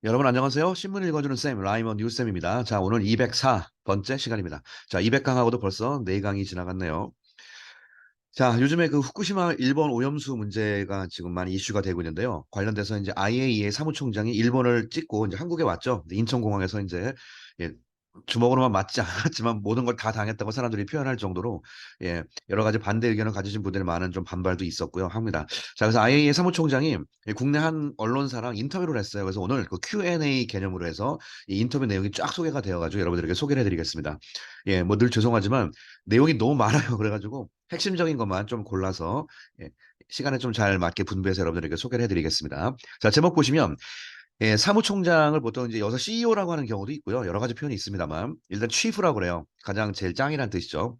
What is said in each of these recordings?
여러분 안녕하세요. 신문 읽어주는 쌤 라이먼 뉴쌤입니다. 자, 오늘 204번째 시간입니다. 자, 200강하고도 벌써 4강이 지나갔네요. 자, 요즘에 그 후쿠시마 일본 오염수 문제가 지금 많이 이슈가 되고 있는데요. 관련돼서 이제 IAEA 사무총장이 일본을 찍고 이제 한국에 왔죠. 인천공항에서 이제 예, 주먹으로만 맞지 않았지만 모든 걸 다 당했다고 사람들이 표현할 정도로 여러 가지 반대 의견을 가지신 분들이 많은 좀 반발도 있었고요. 합니다. 자, 그래서 IAEA 사무총장이 국내 한 언론사랑 인터뷰를 했어요. 그래서 오늘 그 Q&A 개념으로 해서 이 인터뷰 내용이 쫙 소개가 되어가지고 여러분들에게 소개를 해드리겠습니다. 뭐 늘 죄송하지만 내용이 너무 많아요. 그래가지고 핵심적인 것만 좀 골라서 예, 시간에 좀 잘 맞게 분배해서 여러분들에게 소개를 해드리겠습니다. 자, 제목 보시면 사무총장을 보통 이제 여기서 CEO라고 하는 경우도 있고요. 여러 가지 표현이 있습니다만 일단 chief라고 그래요. 가장 제일 짱이라는 뜻이죠.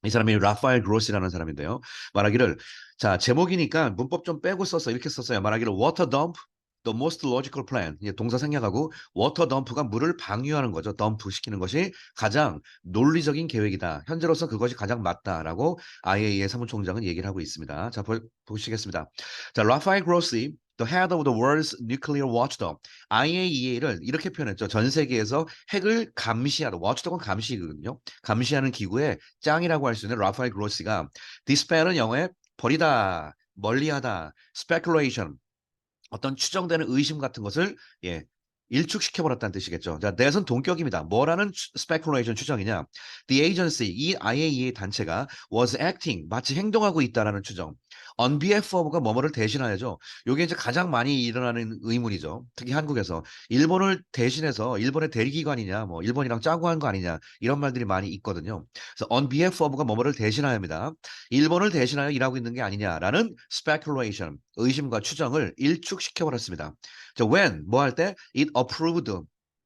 이 사람이 라파엘 그로시라는 사람인데요. 말하기를 자 제목이니까 문법 좀 빼고 썼어 이렇게 썼어요. 말하기를 water dump the most logical plan. 동사 생략하고 water dump가 물을 방류하는 거죠. dump 시키는 것이 가장 논리적인 계획이다. 현재로서 그것이 가장 맞다라고 IAEA 사무총장은 얘기를 하고 있습니다. 자 보시겠습니다. 자 라파엘 그로시 The head of the world's nuclear watchdog. IAEA를 이렇게 표현했죠. 전 세계에서 핵을 감시하는, watchdog은 감시거든요. 감시하는 기구의 짱이라고 할 수 있는 라파엘 그로시가 디스펠은 영어에 버리다, 멀리하다, speculation 어떤 추정되는 의심 같은 것을 일축시켜버렸다는 뜻이겠죠. 자, that은 동격입니다. 뭐라는 speculation 추정이냐? The agency, 이 IAEA 단체가 was acting, 마치 행동하고 있다라는 추정. On behalf of가 뭐뭐를 대신하여죠. 이게 이제 가장 많이 일어나는 의문이죠. 특히 한국에서 일본을 대신해서 일본의 대리기관이냐, 뭐 일본이랑 짜고 한 거 아니냐 이런 말들이 많이 있거든요. 그래서 on behalf of가 뭐뭐를 대신하여입니다. 일본을 대신하여 일하고 있는 게 아니냐라는 speculation, 의심과 추정을 일축시켜 버렸습니다. 자, when 뭐 할 때 it approved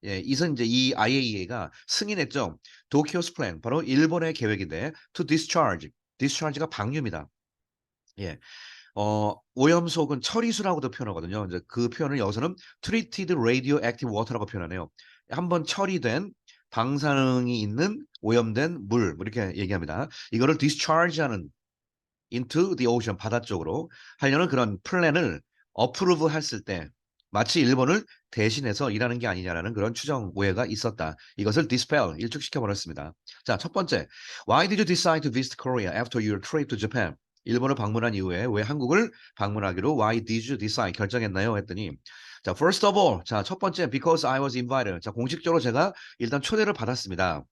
이선 이제 이 IAEA가 승인했죠. 도쿄스 플랜 바로 일본의 계획인데 to discharge가 방류입니다. 예. 오염속은 처리수라고도 표현하거든요. 이제 그 표현을 여기서는 treated radioactive water라고 표현하네요. 한번 처리된 방사능이 있는 오염된 물, 뭐 이렇게 얘기합니다. 이거를 discharge하는 into the ocean 바다 쪽으로 하려는 그런 플랜을 어프로브 했을 때 마치 일본을 대신해서 일하는 게 아니냐라는 그런 추정 오해가 있었다. 이것을 dispel 일축시켜 버렸습니다. 자, 첫 번째. Why did you decide to visit Korea after your trip to Japan? 일본을 방문한 이후에 왜 한국을 방문하기로 Why did you decide 결정했나요? 했더니 자, first of all, 자, 첫 번째 because I was invited. 자, 공식적으로 제가 일단 초대를 받았습니다.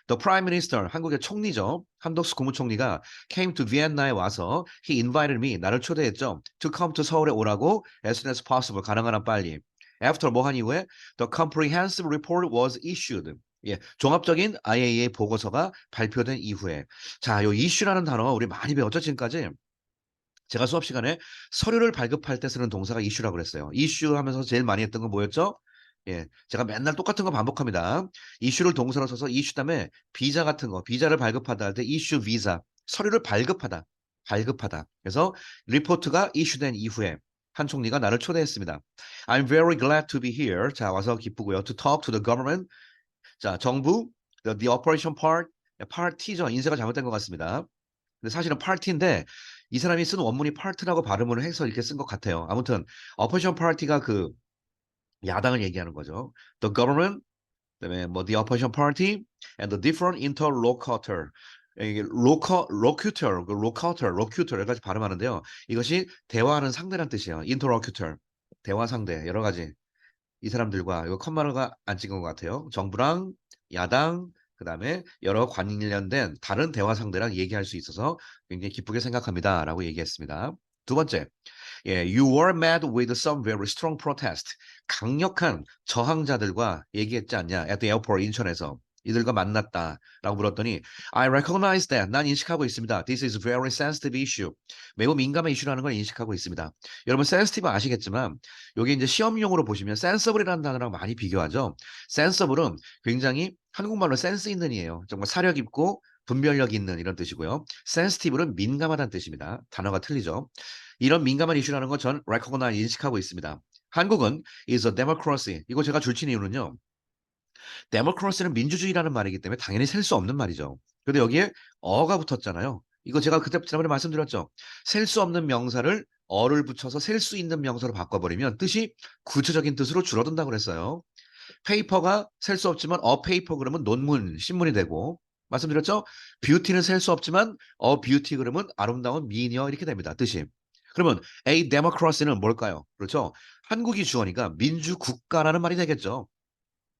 The Prime Minister, 한국의 총리죠. 한덕수 국무총리가 came to Vienna에 와서 he invited me, 나를 초대했죠. To come to 서울에 오라고 as soon as possible, 가능한 한 빨리. After 뭐 한 이후에 the comprehensive report was issued. 종합적인 IAEA 보고서가 발표된 이후에 자, 요 issue라는 단어가 우리 많이 배웠죠, 지금까지. 제가 수업 시간에 서류를 발급할 때 쓰는 동사가 issue라고 그랬어요. issue 하면서 제일 많이 했던 건 뭐였죠? 제가 맨날 똑같은 거 반복합니다. 이슈를 동사로 써서 이슈 다음에 비자 같은 거, 비자를 발급하다 할 때 이슈 비자, 서류를 발급하다, 발급하다. 그래서 리포트가 이슈된 이후에 한 총리가 나를 초대했습니다. I'm very glad to be here. 자, 와서 기쁘고요. To talk to the government. 자, 정부, the operation part, party죠. 인쇄가 잘못된 것 같습니다. 근데 사실은 party인데 이 사람이 쓴 원문이 part라고 발음을 해서 이렇게 쓴 것 같아요. 아무튼 operation party가 그 야당을 얘기하는 거죠. The government, 그다음에 뭐 the opposition party and the different interlocutor. 이게 locutor, locutor 여러 가지 발음하는데요. 이것이 대화하는 상대란 뜻이에요. interlocutor, 대화 상대 여러 가지 이 사람들과 이거 컴마가 안 찍은 것 같아요. 정부랑 야당 그다음에 여러 관련된 다른 대화 상대랑 얘기할 수 있어서 굉장히 기쁘게 생각합니다라고 얘기했습니다. 두 번째, you were met with some very strong protest. 강력한 저항자들과 얘기했지 않냐? At the airport 인천에서 이들과 만났다라고 물었더니 I recognize that. 난 인식하고 있습니다. This is very sensitive issue. 매우 민감한 이슈라는 걸 인식하고 있습니다. 여러분 sensitive 아시겠지만 여기 이제 시험용으로 보시면 sensible이라는 단어랑 많이 비교하죠. sensible은 굉장히 한국말로 센스 있는 이에요. 정말 사력 있고 분별력 있는 이런 뜻이고요. sensitive는 민감하다는 뜻입니다. 단어가 틀리죠. 이런 민감한 이슈라는 걸 전 recognize 인식하고 있습니다. 한국은 is a democracy. 이거 제가 줄친 이유는요. democracy는 민주주의라는 말이기 때문에 당연히 셀 수 없는 말이죠. 근데 여기에 어가 붙었잖아요. 이거 제가 그때 지난번에 말씀드렸죠. 셀 수 없는 명사를 어를 붙여서 셀 수 있는 명사로 바꿔버리면 뜻이 구체적인 뜻으로 줄어든다고 그랬어요. 페이퍼가 셀 수 없지만 페이퍼 그러면 논문, 신문이 되고 말씀드렸죠? 뷰티는 셀 수 없지만 뷰티 그러면 아름다운 미녀 이렇게 됩니다. 뜻이. 그러면 a democracy는 뭘까요? 그렇죠? 한국이 주어니까 민주국가라는 말이 되겠죠.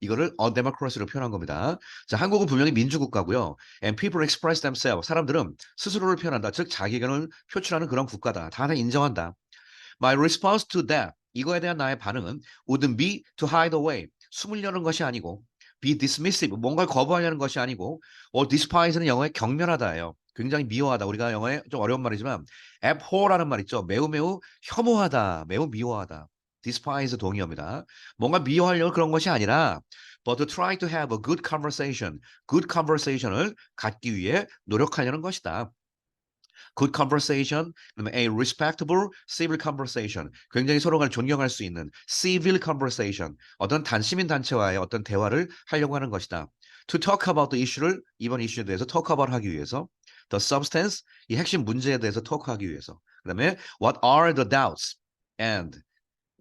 이거를 democracy로 표현한 겁니다. 자, 한국은 분명히 민주국가고요. And people express themselves. 사람들은 스스로를 표현한다. 즉 자기 의견을 표출하는 그런 국가다. 다 하나 인정한다. My response to that. 이거에 대한 나의 반응은 wouldn't be to hide away. 숨으려는 것이 아니고 be dismissive. 뭔가를 거부하려는 것이 아니고 despise는 영어의 경멸하다예요. 굉장히 미워하다. 우리가 영어에 좀 어려운 말이지만 abhor라는 말 있죠. 매우 매우 혐오하다. 매우 미워하다. despise 동의어입니다. 뭔가 미워하려는 그런 것이 아니라 but to try to have a good conversation. good conversation을 갖기 위해 노력하려는 것이다. good conversation, 그다음에 a respectable civil conversation. 굉장히 서로가 존경할 수 있는 civil conversation. 어떤 시민 단체와의 어떤 대화를 하려고 하는 것이다. To talk about the issue를 이번 이슈에 대해서 talk about 하기 위해서. The substance, 이 핵심 문제에 대해서 talk하기 위해서. 그다음에 what are the doubts and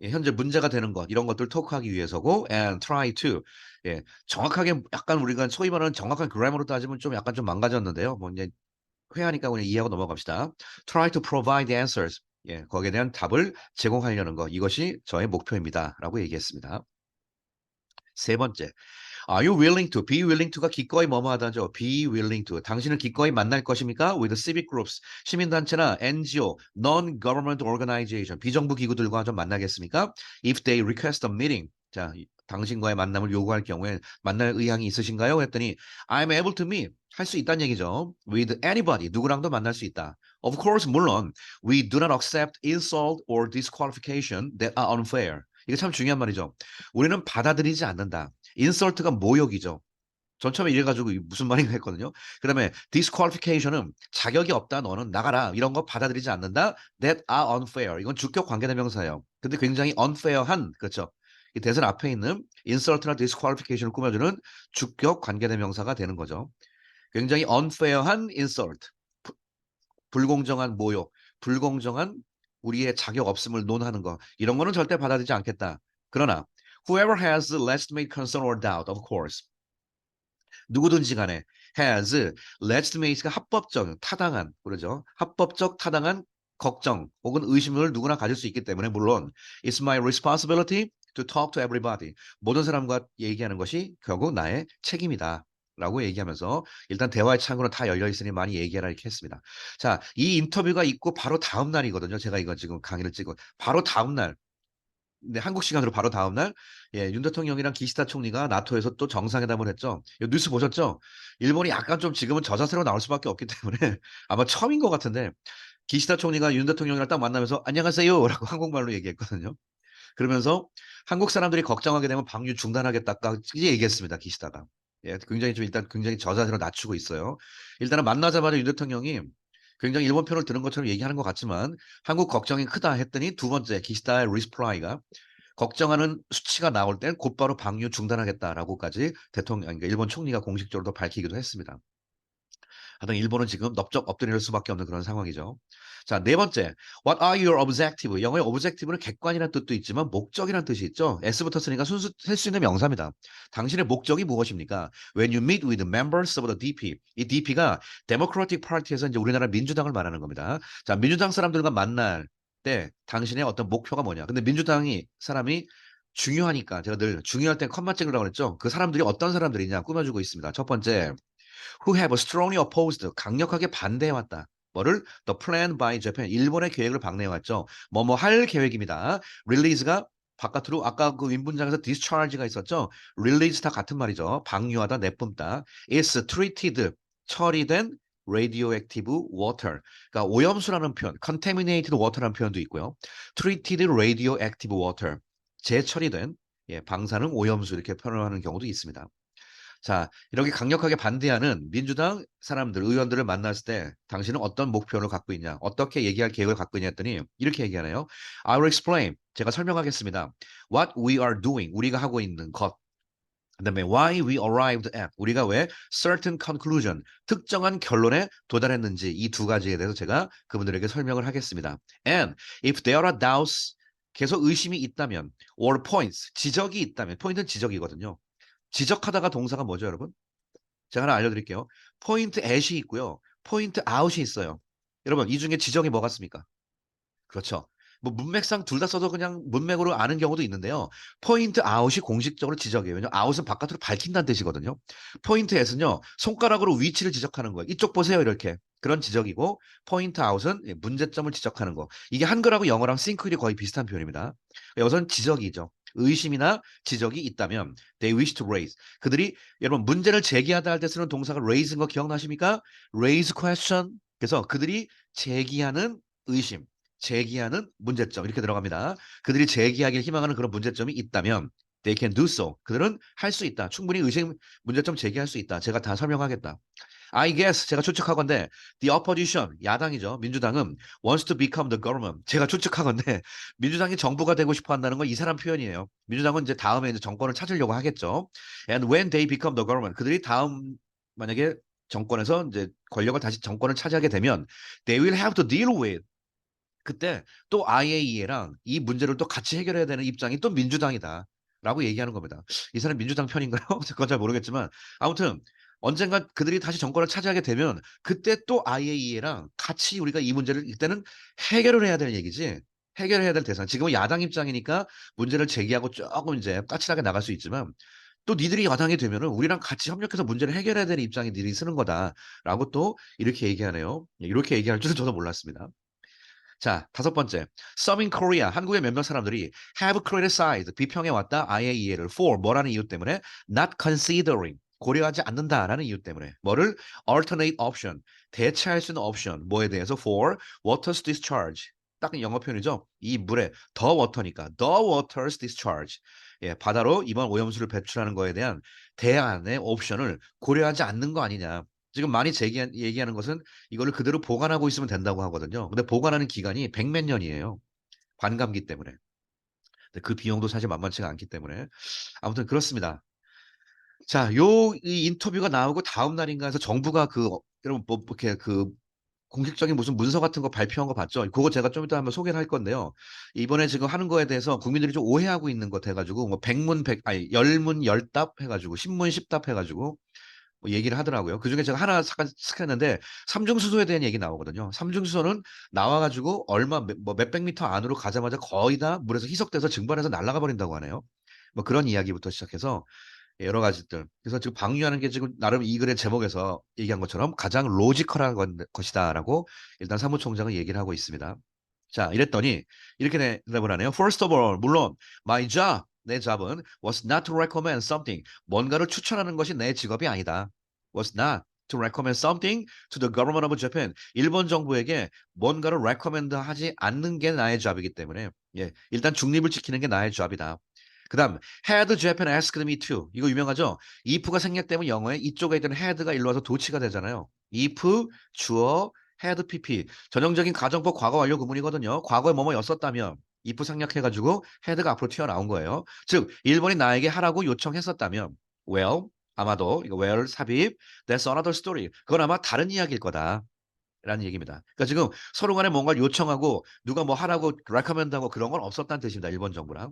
현재 문제가 되는 것 이런 것들 토크하기 위해서고 and try to 정확하게 약간 우리가 소위 말하는 정확한 그래머로 따지면 좀 약간 좀 망가졌는데요. 뭐 이제 회화니까 그냥 이해하고 넘어갑시다. Try to provide answers. 거기에 대한 답을 제공하려는 것. 이것이 저의 목표입니다. 라고 얘기했습니다. 세 번째. Are you willing to? Be willing to가 기꺼이 뭐뭐 하다죠. Be willing to. 당신은 기꺼이 만날 것입니까? With civic groups. 시민단체나 NGO, non-government organization. 비정부 기구들과 좀 만나겠습니까? If they request a meeting. 자, 당신과의 만남을 요구할 경우에 만날 의향이 있으신가요? 했더니 I'm able to meet. 할 수 있다는 얘기죠. With anybody. 누구랑도 만날 수 있다. Of course, 물론 we do not accept insult or disqualification that are unfair. 이게 참 중요한 말이죠. 우리는 받아들이지 않는다. 인설트가 모욕이죠. 전 처음에 이래가지고 무슨 말인가 했거든요. 그 다음에 disqualification은 자격이 없다. 너는 나가라. 이런 거 받아들이지 않는다. That are unfair. 이건 주격 관계대명사예요. 근데 굉장히 unfair한 그렇죠. 이 대선 앞에 있는 insult나 disqualification을 꾸며주는 주격 관계대명사가 되는 거죠. 굉장히 unfair한 insult. 불공정한 모욕. 불공정한 우리의 자격 없음을 논하는 거. 이런 거는 절대 받아들이지 않겠다. 그러나 whoever has legitimate concern or doubt, of course. 누구든지 간에 has legitimate가 합법적, 타당한, 그러죠. 합법적, 타당한 걱정 혹은 의심을 누구나 가질 수 있기 때문에 물론 it's my responsibility to talk to everybody. 모든 사람과 얘기하는 것이 결국 나의 책임이다. 라고 얘기하면서 일단 대화의 창구는 다 열려 있으니 많이 얘기해라 이렇게 했습니다. 자, 이 인터뷰가 있고 바로 다음 날이거든요. 제가 이거 지금 강의를 찍고 바로 다음 날 네, 한국 시간으로 바로 다음 날, 윤 대통령이랑 기시다 총리가 나토에서 또 정상회담을 했죠. 이 뉴스 보셨죠? 일본이 약간 좀 지금은 저자세로 나올 수밖에 없기 때문에 아마 처음인 것 같은데 기시다 총리가 윤 대통령이랑 딱 만나면서 안녕하세요라고 한국말로 얘기했거든요. 그러면서 한국 사람들이 걱정하게 되면 방류 중단하겠다까지 얘기했습니다. 기시다가. 굉장히 좀 일단 굉장히 저자세로 낮추고 있어요. 일단은 만나자마자 윤 대통령이 굉장히 일본 편을 드는 것처럼 얘기하는 것 같지만 한국 걱정이 크다 했더니 두 번째 기시다의 리플라이가 걱정하는 수치가 나올 땐 곧바로 방류 중단하겠다라고까지 대통령, 그러니까 일본 총리가 공식적으로 밝히기도 했습니다. 하여튼 일본은 지금 넙적 엎드릴 수밖에 없는 그런 상황이죠. 자, 네 번째. What are your objective? 영어의 objective는 객관이라는 뜻도 있지만 목적이라는 뜻이 있죠. S부터 쓰니까 순수 셀 수 있는 명사입니다. 당신의 목적이 무엇입니까? When you meet with members of the DP. 이 DP가 Democratic Party에서 이제 우리나라 민주당을 말하는 겁니다. 자, 민주당 사람들과 만날 때 당신의 어떤 목표가 뭐냐? 근데 민주당이 사람이 중요하니까 제가 늘 중요할 땐 컴마 찍으라고 그랬죠. 그 사람들이 어떤 사람들이냐 꾸며주고 있습니다. 첫 번째, who have strongly opposed 강력하게 반대해왔다. 뭐를? The plan by Japan. 일본의 계획을 방대해왔죠. 뭐뭐 할 계획입니다. release가 바깥으로 아까 그 윈문장에서 discharge가 있었죠. release 다 같은 말이죠. 방류하다, 내뿜다. is treated 처리된 radioactive water. 그러니까 오염수라는 표현, contaminated water라는 표현도 있고요. treated radioactive water. 재처리된 방사능 오염수 이렇게 표현을 하는 경우도 있습니다. 자, 이렇게 강력하게 반대하는 민주당 사람들, 의원들을 만났을 때 당신은 어떤 목표를 갖고 있냐, 어떻게 얘기할 계획을 갖고 있냐 했더니 이렇게 얘기하네요. I will explain. 제가 설명하겠습니다. What we are doing. 우리가 하고 있는 것. 그다음에 why we arrived at 우리가 왜 certain conclusion 특정한 결론에 도달했는지 이 두 가지에 대해서 제가 그분들에게 설명을 하겠습니다. And if there are doubts 계속 의심이 있다면 or points 지적이 있다면 포인트는 지적이거든요. 지적하다가 동사가 뭐죠, 여러분? 제가 하나 알려드릴게요. 포인트 at이 있고요. 포인트 out이 있어요. 여러분 이 중에 지적이 뭐가 있습니까? 그렇죠. 뭐 문맥상 둘 다 써도 그냥 문맥으로 아는 경우도 있는데요. 포인트 아웃이 공식적으로 지적이에요. 왜냐면 아웃은 바깥으로 밝힌다는 뜻이거든요. 포인트 에서는요. 손가락으로 위치를 지적하는 거예요. 이쪽 보세요. 이렇게. 그런 지적이고 포인트 아웃은 문제점을 지적하는 거. 이게 한글하고 영어랑 싱크율이 거의 비슷한 표현입니다. 여기서는 지적이죠. 의심이나 지적이 있다면 they wish to raise. 그들이 여러분 문제를 제기하다 할 때 쓰는 동사가 raise인 거 기억나십니까? raise question. 그래서 그들이 제기하는 의심. 제기하는 문제점 이렇게 들어갑니다. 그들이 제기하길 희망하는 그런 문제점이 있다면 they can do so. 그들은 할 수 있다. 충분히 의심 문제점 제기할 수 있다. 제가 다 설명하겠다. I guess 제가 추측하건대 the opposition 야당이죠. 민주당은 wants to become the government. 제가 추측하건대 민주당이 정부가 되고 싶어 한다는 건 이 사람 표현이에요. 민주당은 이제 다음에 이제 정권을 찾으려고 하겠죠. And when they become the government 그들이 다음 만약에 정권에서 이제 권력을 다시 정권을 차지하게 되면 they will have to deal with 그때 또 IAEA랑 이 문제를 또 같이 해결해야 되는 입장이 또 민주당이다. 라고 얘기하는 겁니다. 이 사람 민주당 편인가요? 그건 잘 모르겠지만 아무튼 언젠가 그들이 다시 정권을 차지하게 되면 그때 또 IAEA랑 같이 우리가 이 문제를 이때는 해결을 해야 될 얘기지. 해결해야 될 대상. 지금은 야당 입장이니까 문제를 제기하고 조금 이제 까칠하게 나갈 수 있지만 또 니들이 야당이 되면은 우리랑 같이 협력해서 문제를 해결해야 되는 입장이 니들이 쓰는 거다라고 또 이렇게 얘기하네요. 이렇게 얘기할 줄은 저도 몰랐습니다. 자, 다섯 번째. Some in Korea. 한국의 몇몇 사람들이 have criticized. 비평해 왔다. IAEA를 for 뭐라는 이유 때문에 not considering. 고려하지 않는다라는 이유 때문에 뭐를 alternate option 대체할 수 있는 옵션 뭐에 대해서 for water's discharge 딱 영어 표현이죠. 이 물에 the water니까 the water's discharge 예, 바다로 이번 오염수를 배출하는 거에 대한 대안의 옵션을 고려하지 않는 거 아니냐. 지금 많이 얘기하는 것은 이거를 그대로 보관하고 있으면 된다고 하거든요. 근데 보관하는 기간이 백몇 년이에요. 관감기 때문에. 근데 그 비용도 사실 만만치가 않기 때문에. 아무튼 그렇습니다. 자, 이 인터뷰가 나오고 다음 날인가 해서 정부가 여러분, 이렇게 공식적인 무슨 문서 같은 거 발표한 거 봤죠? 그거 제가 좀 이따 한번 소개를 할 건데요. 이번에 지금 하는 거에 대해서 국민들이 좀 오해하고 있는 것 해가지고, 뭐, 열문 열답 해가지고, 신문 십답 해가지고, 뭐 얘기를 하더라고요. 그중에 제가 하나 잠깐 스쳤는데 삼중수소에 대한 얘기 나오거든요. 삼중수소는 나와가지고 뭐 몇백 미터 안으로 가자마자 거의 다 물에서 희석돼서 증발해서 날아가 버린다고 하네요. 뭐 그런 이야기부터 시작해서 여러 가지들. 그래서 지금 방류하는 게 지금 나름 이 글의 제목에서 얘기한 것처럼 가장 로지컬한 것이다라고 일단 사무총장은 얘기를 하고 있습니다. 자, 이랬더니 이렇게 대답을 하네요. First of all, 물론 my job, 내 잡은 was not to recommend something. 뭔가를 추천하는 것이 내 직업이 아니다. Was not to recommend something to the government of Japan. 일본 정부에게 뭔가를 recommend 하지 않는 게 나의 잡이기 때문에 예, 일단 중립을 지키는 게 나의 잡이다. 그다음 had Japan asked me to. 이거 유명하죠? if가 생략되면 영어에 이쪽에 있던 had가 일로 와서 도치가 되잖아요. if 주어 had pp 전형적인 가정법 과거 완료 구문이거든요. 과거에 뭐뭐였었다면 if 생략해가지고 had가 앞으로 튀어나온 거예요. 즉 일본이 나에게 하라고 요청했었다면 well 아마도 이거 well 삽입 that's another story. 그건 아마 다른 이야기일 거다. 라는 얘기입니다. 그러니까 지금 서로 간에 뭔가를 요청하고 누가 뭐 하라고 recommend하고 그런 건 없었다는 뜻입니다. 일본 정부랑.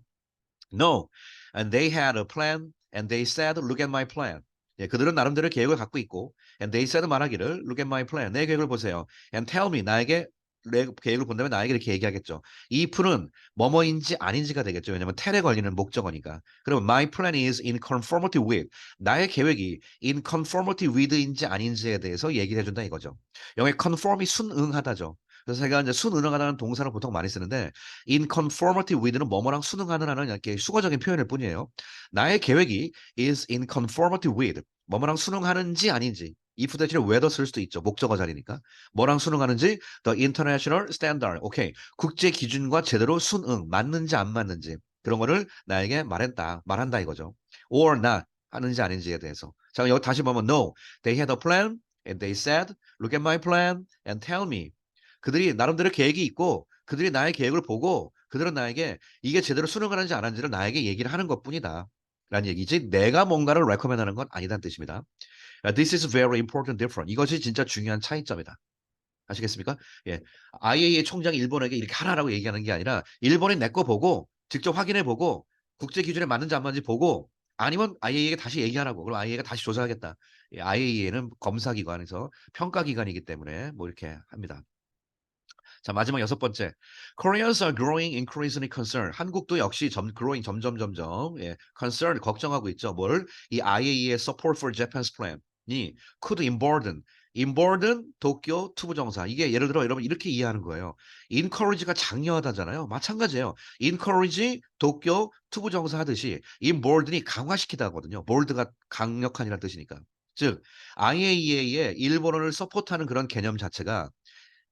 No. And they had a plan and they said, look at my plan. 예, 그들은 나름대로 계획을 갖고 있고 and they said 말하기를 look at my plan. 내 계획을 보세요. And tell me 나에게 내 계획을 본다면 나에게 이렇게 얘기하겠죠. if는 뭐뭐인지 아닌지가 되겠죠. 왜냐하면 tell에 걸리는 목적어니까. 그럼 my plan is in conformity with. 나의 계획이 in conformity with인지 아닌지에 대해서 얘기를 해준다 이거죠. 영어의 conform이 순응하다죠. 그래서 제가 이제 순응하다는 동사를 보통 많이 쓰는데 in conformity with는 뭐뭐랑 순응하는 하는 이렇게 수거적인 표현일 뿐이에요. 나의 계획이 is in conformity with 뭐뭐랑 순응하는지 아닌지 if 대신에 whether 쓸 수도 있죠. 목적어 자리니까. 뭐랑 순응하는지 the international standard. 오케이. 국제 기준과 제대로 순응 맞는지 안 맞는지 그런 거를 나에게 말한다 이거죠. or not 하는지 아닌지에 대해서. 자, 여기 다시 보면 no. They had a plan and they said look at my plan and tell me. 그들이 나름대로 계획이 있고 그들이 나의 계획을 보고 그들은 나에게 이게 제대로 수능을 하는지 안 하는지를 나에게 얘기를 하는 것뿐이다. 라는 얘기지 내가 뭔가를 recommend 하는 건 아니다는 뜻입니다. This is very important difference. 이것이 진짜 중요한 차이점이다. 아시겠습니까? 예. IAEA 총장이 일본에게 이렇게 하라라고 얘기하는 게 아니라 일본이 내 거 보고 직접 확인해 보고 국제 기준에 맞는지 안 맞는지 보고 아니면 IAEA에게 다시 얘기하라고. 그럼 IAEA가 다시 조사하겠다. IAEA는 검사기관에서 평가기관이기 때문에 뭐 이렇게 합니다. 자, 마지막 여섯 번째. Koreans are growing increasingly concerned. 한국도 역시 growing 점점 예, concerned 걱정하고 있죠. 뭘? 이 IAEA support for Japan's plan이 could embolden 도쿄 투부정사. 이게 예를 들어 여러분 이렇게 이해하는 거예요. encourage가 장려하다잖아요. 마찬가지예요. encourage 도쿄 투부정사 하듯이 embolden이 강화시키다거든요. bold가 강력한이라는 뜻이니까. 즉 IAEA의 일본어를 서포트하는 그런 개념 자체가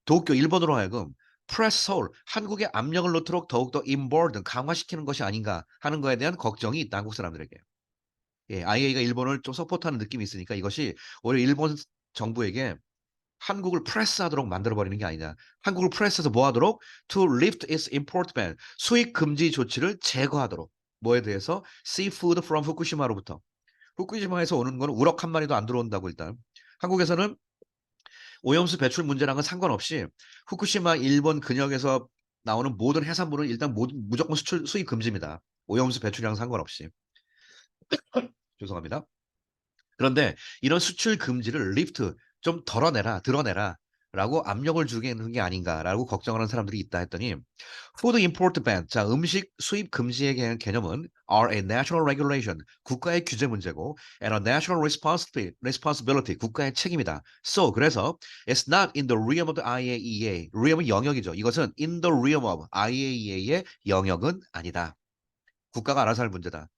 도쿄 일본으로 하여금 프레스 서울 한국에 압력을 넣도록 더욱더 인볼든 강화시키는 것이 아닌가 하는 거에 대한 걱정이 있다 한국 사람들에게. 예, IA가 일본을 좀 서포트하는 느낌이 있으니까 이것이 오히려 일본 정부에게 한국을 프레스하도록 만들어버리는 게 아니냐. 한국을 프레스해서 뭐 하도록? To lift its import ban. 수입 금지 조치를 제거하도록. 뭐에 대해서? Seafood from 후쿠시마로부터. 후쿠시마에서 오는 거는 우럭 한 마리도 안 들어온다고 일단. 한국에서는 오염수 배출 문제랑은 상관없이 후쿠시마 일본 근역에서 나오는 모든 해산물은 일단 무조건 수입 금지입니다. 오염수 배출이랑 상관없이. 죄송합니다. 그런데 이런 수출 금지를 리프트 좀 덜어내라, 드러내라 라고 압력을 주는 게 아닌가라고 걱정하는 사람들이 있다 했더니 Food Import Ban, 자 음식 수입 금지의 개념은 are a national regulation, 국가의 규제 문제고 and a national responsibility, 국가의 책임이다. So, 그래서 it's not in the realm of the IAEA, realm은 영역이죠. 이것은 in the realm of IAEA의 영역은 아니다. 국가가 알아서 할 문제다.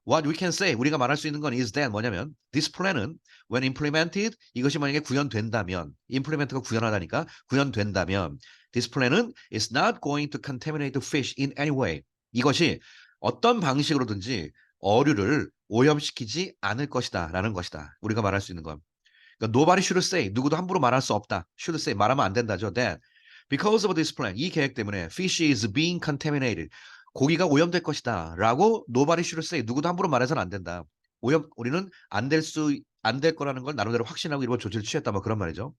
What we can say, 우리가 말할 수 있는 건 is that 뭐냐면 this plan은 when implemented, 이것이 만약에 구현된다면 implement가 구현하다니까 구현된다면 this plan은 is not going to contaminate the fish in any way. 이것이 어떤 방식으로든지 어류를 오염시키지 않을 것이다 라는 것이다. 우리가 말할 수 있는 건. 그러니까 nobody should say, 누구도 함부로 말할 수 없다. should say, 말하면 안 된다죠. That because of this plan, 이 계획 때문에 fish is being contaminated. 고기가 오염될 것이다. 라고 nobody should say, 누구도 함부로 말해서는 안 된다. 우리는 안 될 거라는 걸 나름대로 확신하고 이런 조치를 취했다. 뭐 그런 말이죠.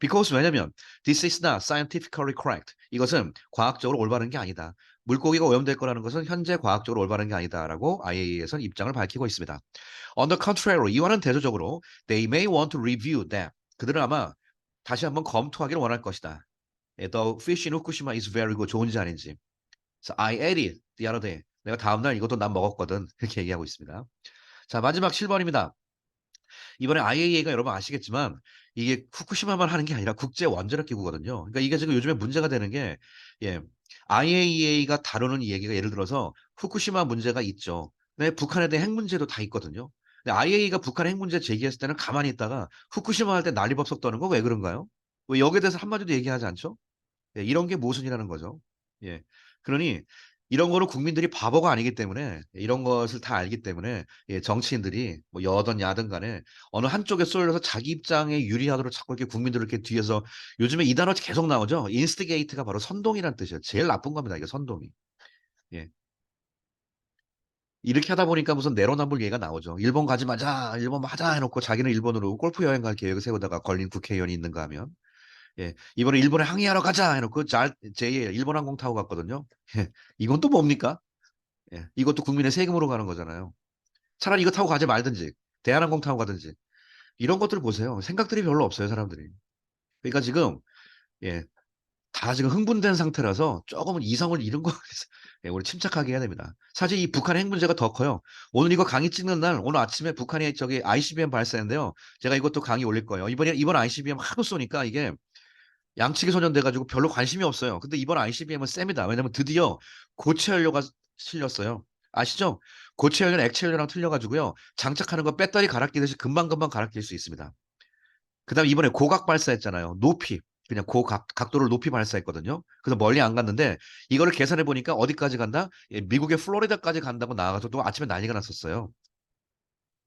Because 왜냐면 this is not scientifically correct. 이것은 과학적으로 올바른 게 아니다. 물고기가 오염될 거라는 것은 현재 과학적으로 올바른 게 아니다라고 IAEA에서는 입장을 밝히고 있습니다. On the contrary, 이와는 대조적으로 they may want to review that. 그들은 아마 다시 한번 검토하기를 원할 것이다. The fish in Fukushima is very good. 좋은지 아닌지. So I ate it the other day. 내가 다음날 이것도 난 먹었거든. 이렇게 얘기하고 있습니다. 자, 마지막 7번입니다. 이번에 IAEA가 여러분 아시겠지만 이게 후쿠시마만 하는 게 아니라 국제 원자력 기구거든요. 그러니까 이게 지금 요즘에 문제가 되는 게 예, IAEA가 다루는 이 얘기가 예를 들어서 후쿠시마 문제가 있죠. 근데 북한에 대한 핵 문제도 다 있거든요. 근데 IAEA가 북한 핵 문제 제기했을 때는 가만히 있다가 후쿠시마 할 때 난리법석 떠는 거 왜 그런가요? 왜 여기에 대해서 한마디도 얘기하지 않죠? 예, 이런 게 모순이라는 거죠. 예. 그러니 이런 거를 국민들이 바보가 아니기 때문에 이런 것을 다 알기 때문에 예, 정치인들이 뭐 여든 야든 간에 어느 한쪽에 쏠려서 자기 입장에 유리하도록 자꾸 이렇게 국민들을 이렇게 뒤에서 요즘에 이 단어 계속 나오죠. 인스티게이트가 바로 선동이라는 뜻이에요. 제일 나쁜 겁니다. 이게 선동이. 예. 이렇게 하다 보니까 무슨 내로남불 얘기가 나오죠. 일본 가지 마자, 일본 하자 해놓고 자기는 일본으로 골프 여행 갈 계획을 세우다가 걸린 국회의원이 있는가 하면 예, 이번에 일본에 항의하러 가자 해놓고 제2의 일본 항공 타고 갔거든요. 예, 이건 또 뭡니까? 예, 이것도 국민의 세금으로 가는 거잖아요. 차라리 이거 타고 가지 말든지, 대한항공 타고 가든지. 이런 것들을 보세요. 생각들이 별로 없어요, 사람들이. 그러니까 지금, 예, 다 지금 흥분된 상태라서 조금은 이성을 잃은 거 같아서, 예, 우리 침착하게 해야 됩니다. 사실 이 북한 핵 문제가 더 커요. 오늘 이거 강의 찍는 날, 오늘 아침에 북한이 저기 ICBM 발사했는데요. 제가 이것도 강의 올릴 거예요. 이번 ICBM 하도 쏘니까 이게 양측이 소년돼가지고 별로 관심이 없어요. 근데 이번 ICBM은 셉니다. 왜냐면 드디어 고체 연료가 실렸어요. 아시죠? 고체 연료는 액체 연료랑 틀려가지고요. 장착하는 거 배터리 갈아 끼듯이 금방금방 갈아 낄 수 있습니다. 그 다음에 이번에 고각 발사했잖아요. 높이. 그냥 각도를 높이 발사했거든요. 그래서 멀리 안 갔는데 이거를 계산해 보니까 어디까지 간다? 예, 미국의 플로리다까지 간다고 나와서 또 아침에 난리가 났었어요.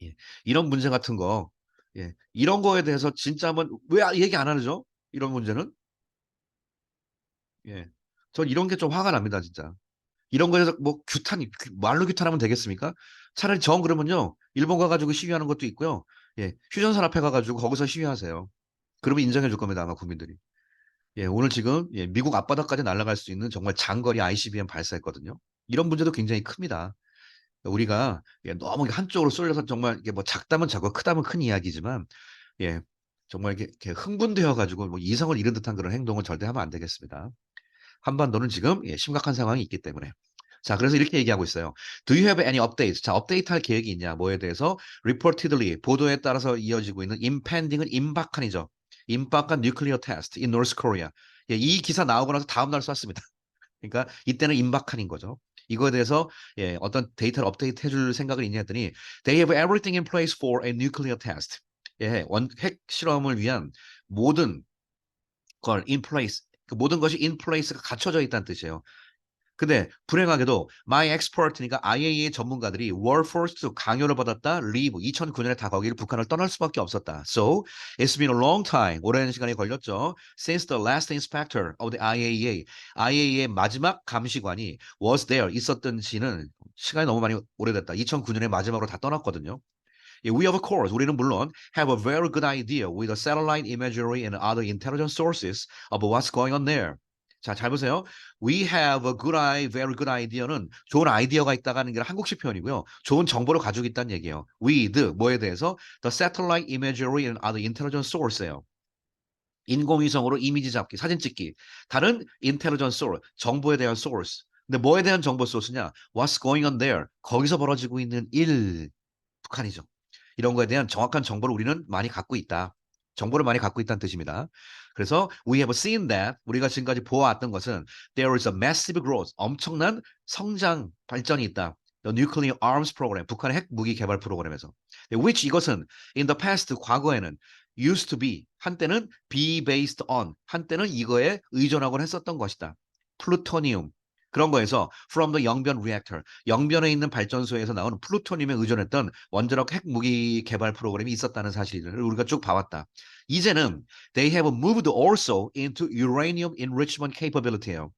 예, 이런 문제 같은 거, 예, 이런 거에 대해서 진짜 한번 왜 얘기 안 하죠? 이런 문제는? 예. 전 이런 게 좀 화가 납니다, 진짜. 이런 거에서 뭐 말로 규탄하면 되겠습니까? 차라리 정 그러면요. 일본 가가지고 시위하는 것도 있고요. 예, 휴전선 앞에 가가지고 거기서 시위하세요. 그러면 인정해 줄 겁니다, 아마 국민들이. 예, 오늘 지금 예, 미국 앞바다까지 날아갈 수 있는 정말 장거리 ICBM 발사했거든요. 이런 문제도 굉장히 큽니다. 우리가 예, 너무 한쪽으로 쏠려서 정말 이게 뭐 작다면 작고 크다면 큰 이야기지만 예, 정말 이렇게 흥분되어 가지고 뭐 이성을 잃은 듯한 그런 행동은 절대 하면 안 되겠습니다. 한반도는 지금 예, 심각한 상황이 있기 때문에. 자, 그래서 이렇게 얘기하고 있어요. Do you have any updates? 자, 업데이트할 계획이 있냐? 뭐에 대해서? Reportedly, 보도에 따라서 이어지고 있는 impending은 임박한이죠. 임박한 nuclear test in North Korea. 예, 이 기사 나오고 나서 다음 날 쐈습니다. 그러니까 이때는 임박한인 거죠. 이거에 대해서 예, 어떤 데이터를 업데이트 해줄 생각을 있냐 했더니 They have everything in place for a nuclear test. 예, 핵 실험을 위한 모든 걸 in place, 그 모든 것이 in place가 갖춰져 있다는 뜻이에요. 근데 불행하게도 my expert니까 IAEA 전문가들이 were forced to 강요를 받았다. leave 2009년에 다 거기를 북한을 떠날 수밖에 없었다. So it's been a long time. 오랜 시간이 걸렸죠. Since the last inspector of the IAEA, IAEA의 마지막 감시관이 was there 있었던 지는 시간이 너무 많이 오래됐다. 2009년에 마지막으로 다 떠났거든요. We of course 우리는 물론 have a very good idea with the satellite imagery and other intelligence sources of what's going on there. 자, 잘 보세요. We have a good eye, very good idea는 좋은 아이디어가 있다가 하는 게 한국식 표현이고요. 좋은 정보를 가지고 있다는 얘기예요. With 뭐에 대해서 the satellite imagery and other intelligence source예요. 인공위성으로 이미지 잡기, 사진 찍기. 다른 intelligence source, 정보에 대한 source. 근데 뭐에 대한 정보 소스냐? What's going on there? 거기서 벌어지고 있는 일, 북한이죠. 이런 거에 대한 정확한 정보를 우리는 많이 갖고 있다. 정보를 많이 갖고 있다는 뜻입니다. 그래서 we have seen that 우리가 지금까지 보아왔던 것은 there is a massive growth 엄청난 성장 발전이 있다. The nuclear arms program 북한의 핵 무기 개발 프로그램에서 which 이것은 in the past 과거에는 used to be 한때는 be based on 한때는 이거에 의존하곤 했었던 것이다. 플루토늄 그런 거에서 from the 영변 reactor 영변에 있는 발전소에서 나오는 플루토늄에 의존했던 원자력 핵무기 개발 프로그램이 있었다는 사실을 우리가 쭉 봐왔다. 이제는 they have moved also into uranium enrichment capability예요.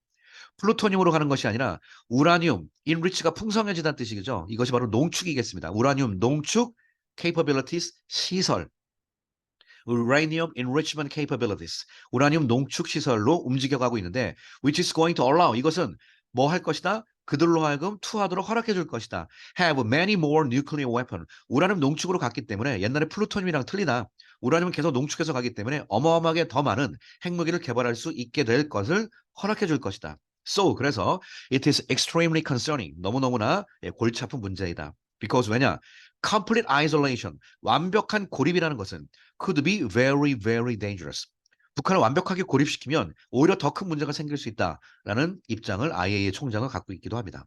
플루토늄으로 가는 것이 아니라 우라늄, enrich가 풍성해지다는 뜻이죠. 이것이 바로 농축이겠습니다. 우라늄 농축 capabilities 시설. uranium enrichment capabilities. 우라늄 농축 시설로 움직여가고 있는데 which is going to allow 이것은 뭐 할 것이다? 그들로 하여금 투하도록 허락해 줄 것이다. have many more nuclear weapon. 우라늄 농축으로 갔기 때문에 옛날에 플루토늄이랑 틀리다. 우라늄은 계속 농축해서 가기 때문에 어마어마하게 더 많은 핵무기를 개발할 수 있게 될 것을 허락해 줄 것이다. So 그래서 it is extremely concerning. 너무너무나 골치 아픈 문제이다. Because 왜냐? complete isolation. 완벽한 고립이라는 것은 could be very, very dangerous. 북한을 완벽하게 고립시키면 오히려 더 큰 문제가 생길 수 있다라는 입장을 IAEA 총장은 갖고 있기도 합니다.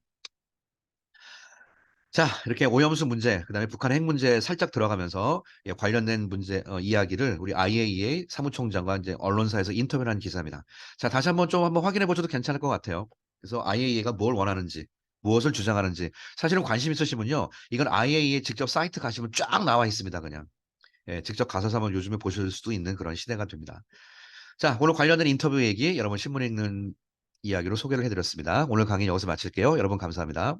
자, 이렇게 오염수 문제, 그다음에 북한 핵 문제 살짝 들어가면서 예, 관련된 문제 이야기를 우리 IAEA 사무총장과 이제 언론사에서 인터뷰를 한 기사입니다. 자, 다시 한번 확인해 보셔도 괜찮을 것 같아요. 그래서 IAEA가 뭘 원하는지, 무엇을 주장하는지 사실은 관심 있으시면요, 이건 IAEA 직접 사이트 가시면 쫙 나와 있습니다, 그냥. 예, 직접 가서 한번 요즘에 보실 수도 있는 그런 시대가 됩니다. 자, 오늘 관련된 인터뷰 얘기 여러분 신문 읽는 이야기로 소개를 해드렸습니다. 오늘 강의 여기서 마칠게요. 여러분 감사합니다.